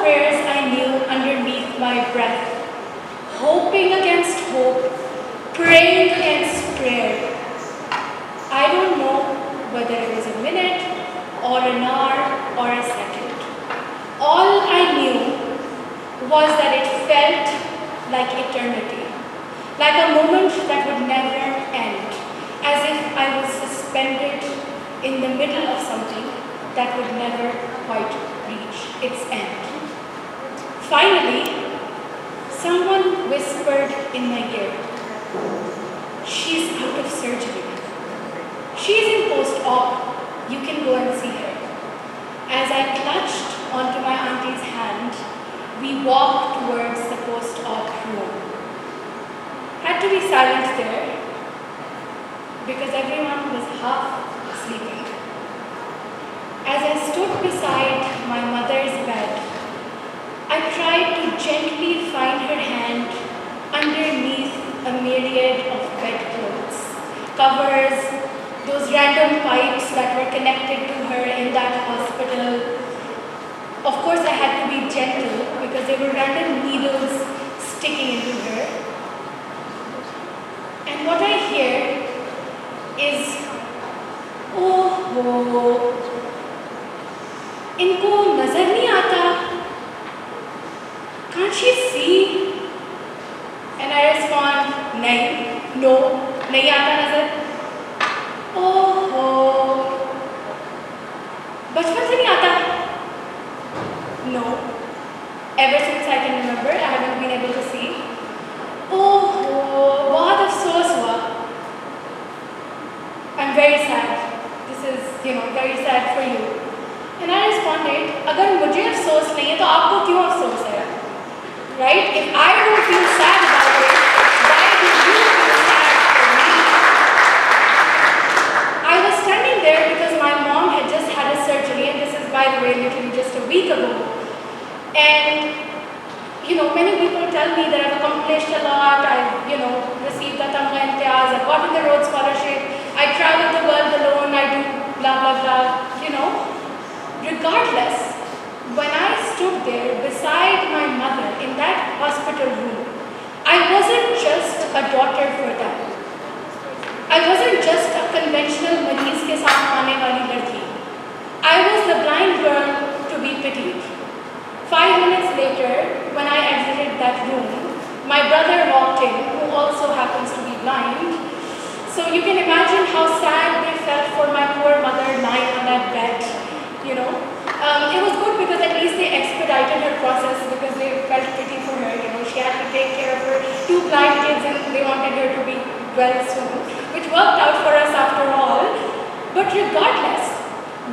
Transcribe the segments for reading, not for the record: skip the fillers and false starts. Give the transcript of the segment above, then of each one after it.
prayers I knew underneath my breath, hoping against hope, praying against prayer. I don't know whether it was a minute or an hour or a second. All I knew was that it felt like eternity, like a moment that would never end, as if I was suspended in the middle of something that would never quite reach its end. Finally, someone whispered in my ear, "She's out of surgery. She's in post-op. You can go and see her." As I clutched onto my auntie's hand, we walked towards the post-op room. Had to be silent there because everyone was half sleeping. As I stood beside my mother's bed, I tried to gently find her hand underneath a myriad of bedclothes, covers, those random pipes that were connected to her in that hospital. Of course, I had to be gentle because there were random needles sticking into her. And what I hear is, "Oh, इनको नजर नहीं आता? Can't she see?" And I respond, no, नहीं आता नजर. "Oh, बचपन से नहीं आता?" No. Ever since I can remember, I haven't been able to see. "Oh, बहुत अफसोस हुआ. I'm very sad. This is, very sad for you." And I responded, "अगर मुझे अफसोस नहीं है तो आपको क्यों अफसोस है? Right? If I don't feel sad about it, why do you feel sad for me?" I was standing there because my mom had just had a surgery, and this is, by the way, literally just a week ago. And, many people tell me that I've accomplished a lot. I've, received the Tamga Imtiaz, I've gotten the Rhodes Scholarship, I travel the world alone, I do blah, blah, blah, Regardless, when I stood there beside my mother in that hospital room, I wasn't just a daughter for them. I wasn't just a conventional mareez ke saath aane wali ladki. I was the blind girl to be pitied. 5 minutes later, when I exited that room, my brother walked in, who also happens to be blind. So you can imagine how sad they felt for my poor mother lying on that bed, It was good because at least they expedited her process because they felt pity for her. She had to take care of her 2 blind kids and they wanted her to be well soon, which worked out for us after all. But regardless,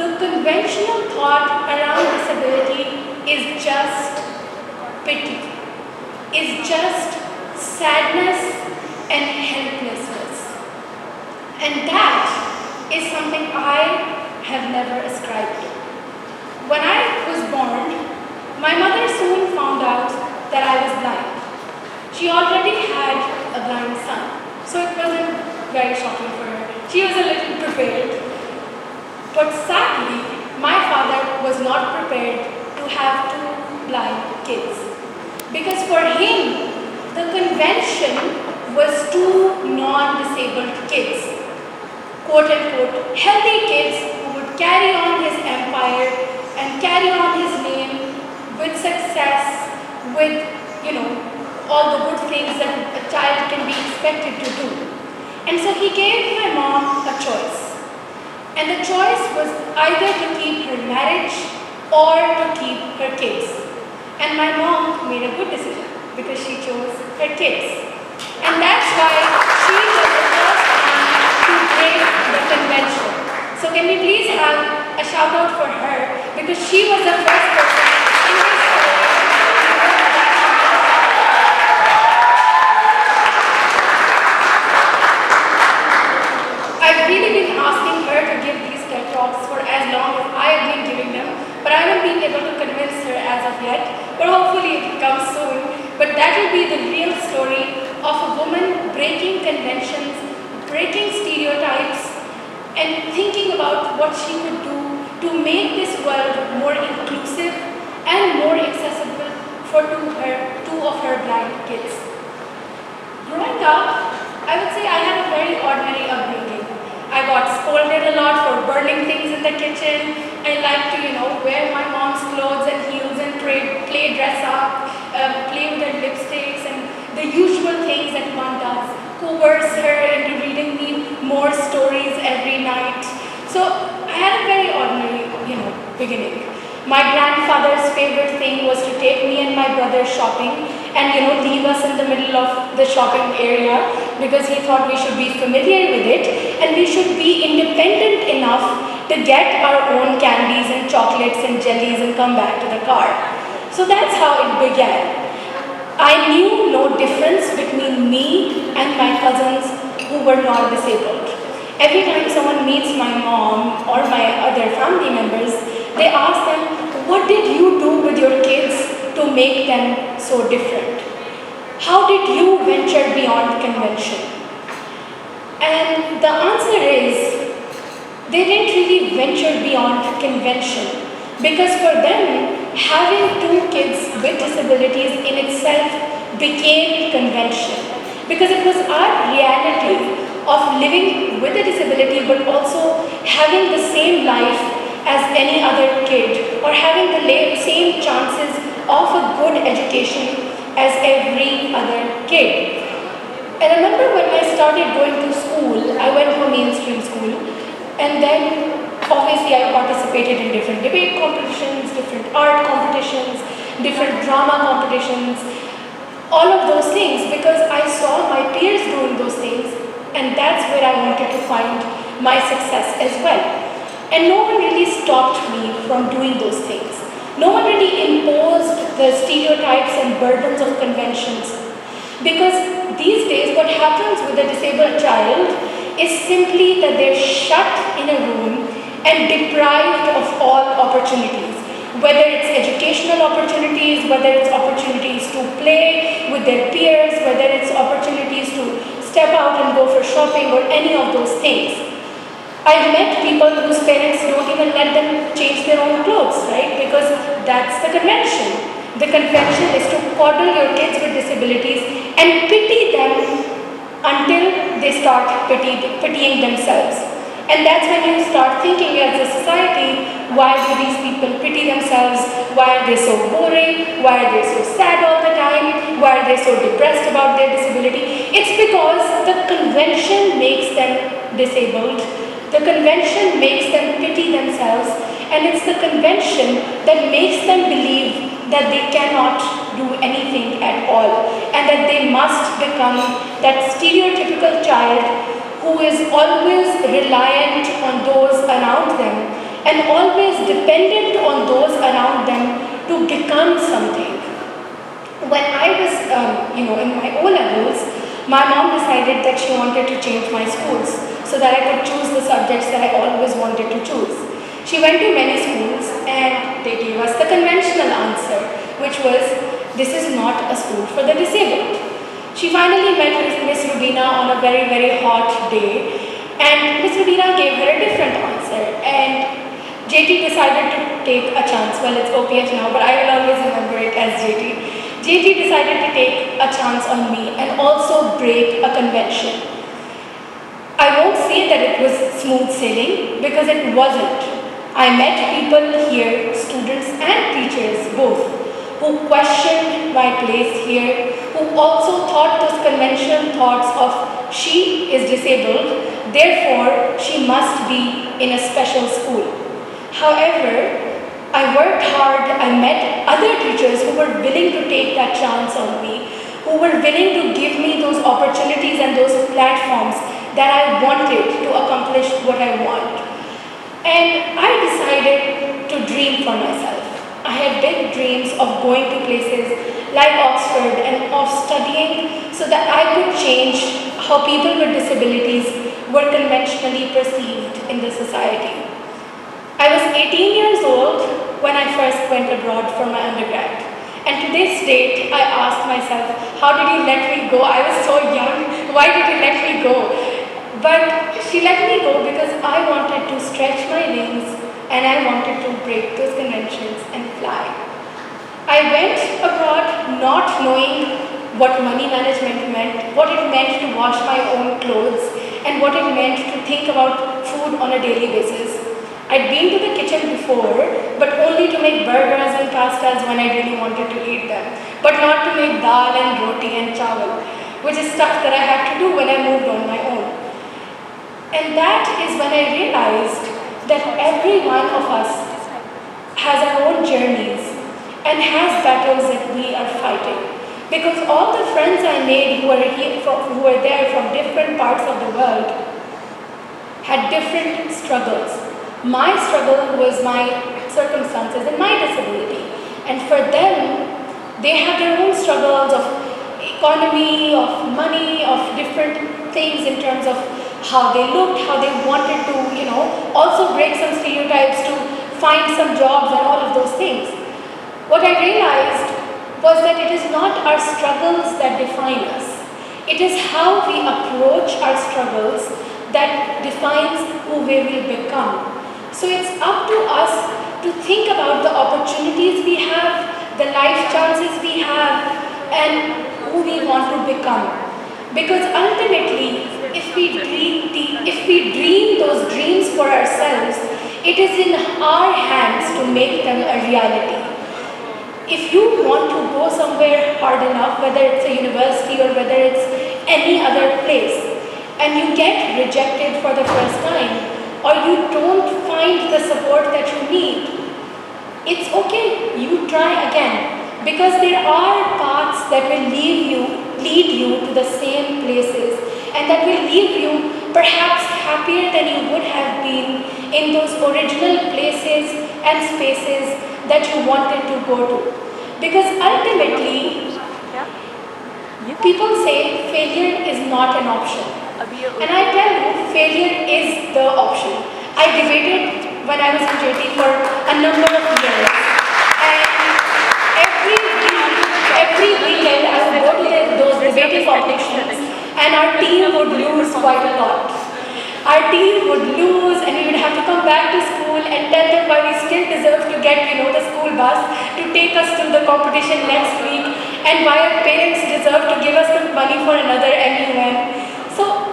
the conventional thought around disability is just pity, is just sadness and helplessness. And that is something I have never ascribed to. When I was born, my mother soon found out that I was blind. She already had a blind son, so it wasn't very shocking for her. She was a little prepared. But sadly, my father was not prepared to have 2 blind kids. Because for him, the convention was 2 non-disabled kids, quote unquote, healthy kids who would carry on his empire and carry on his name with success, with, all the good things that a child can be expected to do. And so he gave my mom a choice. And the choice was either to keep her marriage or to keep her kids. And my mom made a good decision because she chose her kids. And that's why she was the first one to break the convention. So can we please have a shout out for her because she was the first person in history. I've really been asking her to give these TED Talks for as long as I have been giving them, but I haven't been able to convince her as of yet, but hopefully it comes soon. But that will be the real story of a woman breaking conventions, breaking stereotypes, and thinking about what she could do to make this world more inclusive and more accessible for two of her blind kids. Growing up, I would say I had a very ordinary upbringing. I got scolded a lot for burning things in the kitchen. I liked to, wear my mom's clothes and heels and play dress up, play with her lipsticks and the usual things that one does. Coerce her into reading me more stories every night. So I had a very ordinary, beginning. My grandfather's favorite thing was to take me and my brother shopping and leave us in the middle of the shopping area because he thought we should be familiar with it and we should be independent enough to get our own candies and chocolates and jellies and come back to the car. So that's how it began. I knew no difference between me and my cousins who were not disabled. Every time someone meets my mom or my other family members, they ask them, what did you do with your kids to make them so different? How did you venture beyond convention? And the answer is, they didn't really venture beyond convention because for them, having two kids with disabilities in itself became convention because it was our reality of living with a disability but also having the same life as any other kid or having the same chances of a good education as every other kid. And I remember when I started going to school, I went to a mainstream school and then obviously I participated in different debate competitions, different art competitions, different drama competitions, all of those things because I saw my peers doing those things and that's where I wanted to find my success as well. And no one really stopped me from doing those things. No one really imposed the stereotypes and burdens of conventions because these days what happens with a disabled child is simply that they're shut in a room and deprived of all opportunities, whether it's educational opportunities, whether it's opportunities to play with their peers, whether it's opportunities to step out and go for shopping or any of those things. I've met people whose parents don't even let them change their own clothes, right? Because that's the convention. The convention is to coddle your kids with disabilities and pity them until they start pitying themselves. And that's when you start thinking as a society, why do these people pity themselves? Why are they so boring? Why are they so sad all the time? Why are they so depressed about their disability? It's because the convention makes them disabled. The convention makes them pity themselves. And it's the convention that makes them believe that they cannot do anything at all. And that they must become that stereotypical child who is always reliant on those around them and always dependent on those around them to become something. When I was, in my O-levels, my mom decided that she wanted to change my schools so that I could choose the subjects that I always wanted to choose. She went to many schools and they gave us the conventional answer, which was, this is not a school for the disabled. She finally met Miss Rubina on a very, very hot day and Miss Rubina gave her a different answer and JT decided to take a chance. Well, it's OPF now, but I will always remember it as JT. JT decided to take a chance on me and also break a convention. I won't say that it was smooth sailing because it wasn't. I met people here, students and teachers both, who questioned my place here, who also thought those conventional thoughts of she is disabled, therefore she must be in a special school. However, I worked hard, I met other teachers who were willing to take that chance on me, who were willing to give me those opportunities and those platforms that I wanted to accomplish what I want. And I decided to dream for myself. I had big dreams of going to places like Oxford and of studying so that I could change how people with disabilities were conventionally perceived in the society. I was 18 years old when I first went abroad for my undergrad. And to this date, I asked myself, how did he let me go? I was so young. Why did he let me go? But she let me go because I wanted to stretch my wings and I wanted to break those conventions and fly. I went abroad not knowing what money management meant, what it meant to wash my own clothes, and what it meant to think about food on a daily basis. I'd been to the kitchen before, but only to make burgers and pastas when I really wanted to eat them, but not to make dal and roti and chawal, which is stuff that I had to do when I moved on my own. And that is when I realized that every one of us has our own journeys and has battles that we are fighting. Because all the friends I made who were there from different parts of the world had different struggles. My struggle was my circumstances and my disability. And for them, they have their own struggles of economy, of money, of different things in terms of how they looked, how they wanted to, also break some stereotypes to find some jobs and all of those things. What I realized was that it is not our struggles that define us. It is how we approach our struggles that defines who we will become. So it's up to us to think about the opportunities we have, the life chances we have, and who we want to become. Because ultimately, if we dream those dreams for ourselves, it is in our hands to make them a reality. If you want to go somewhere hard enough, whether it's a university or whether it's any other place, and you get rejected for the first time, or you don't find the support that you need, it's okay, you try again. Because there are paths that will lead you to the same places, and that will leave you perhaps happier than you would have been in those original places and spaces that you wanted to go to. Because ultimately, people say failure is not an option. And I tell you, failure is the option. I debated when I was in JT for a number of years. And every weekend I would go to those debating competitions, and our team would lose quite a lot. Our team would lose, and we would have to come back to school and tell them why we still deserve to get, the school bus to take us to the competition next week, and why our parents deserve to give us the money for another MUN. So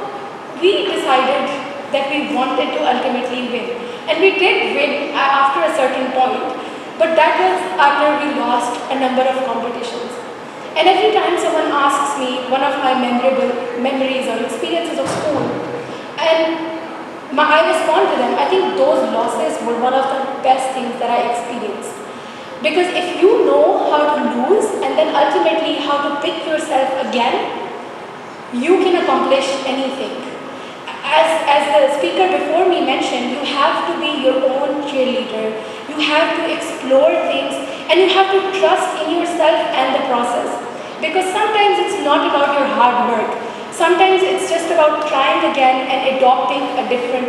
we decided that we wanted to ultimately win, and we did win after a certain point. But that was after we lost a number of competitions. And every time someone asks me one of my memorable memories or experiences of school, and I respond to them, I think those losses were one of the best things that I experienced. Because if you know how to lose and then ultimately how to pick yourself again, you can accomplish anything. As the speaker before me mentioned, you have to be your own cheerleader. You have to explore things, and you have to trust in yourself and the process. Because sometimes it's not about your hard work. Sometimes it's just about trying again and adopting a different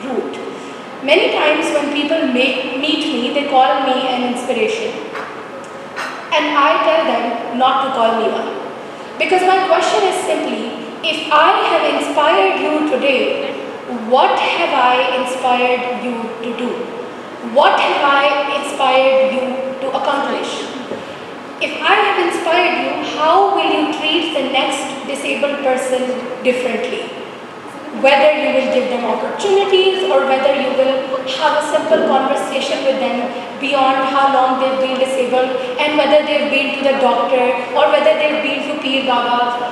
route. Many times when people meet me, they call me an inspiration. And I tell them not to call me one. Because my question is simply, if I have inspired you today, what have I inspired you to do? What have I inspired you to accomplish? If I have inspired you, how will you treat the next disabled person differently? Whether you will give them opportunities or whether you will have a simple conversation with them beyond how long they've been disabled and whether they've been to the doctor or whether they've been to Peer Baba,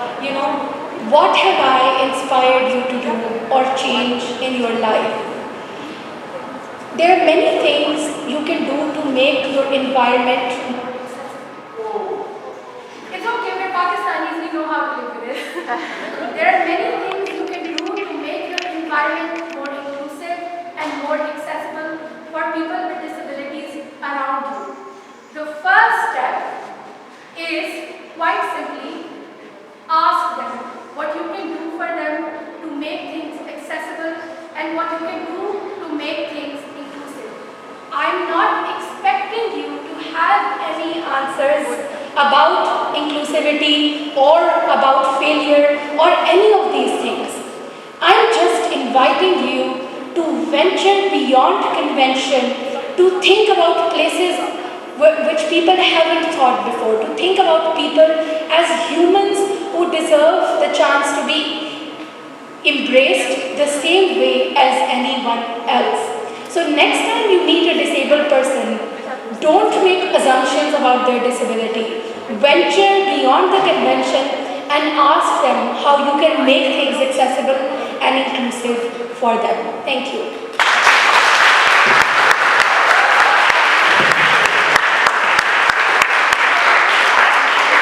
what have I inspired you to do or change in your life? There are many things you can do to make your environment. It's okay, we're Pakistanis, we know how to live with it. There are many things you can do to make your environment more inclusive and more accessible for people with disabilities around you. The first step is quite simply ask them what you can do for them to make things accessible and what you can do to make things inclusive. I'm not expecting you to have any answers about inclusivity or about failure or any of these things. I'm just inviting you to venture beyond convention, to think about places which people haven't thought before, to think about people as humans who deserve the chance to be embraced the same way as anyone else. So next time you meet a disabled person, don't make assumptions about their disability. Venture beyond the convention and ask them how you can make things accessible and inclusive for them. Thank you.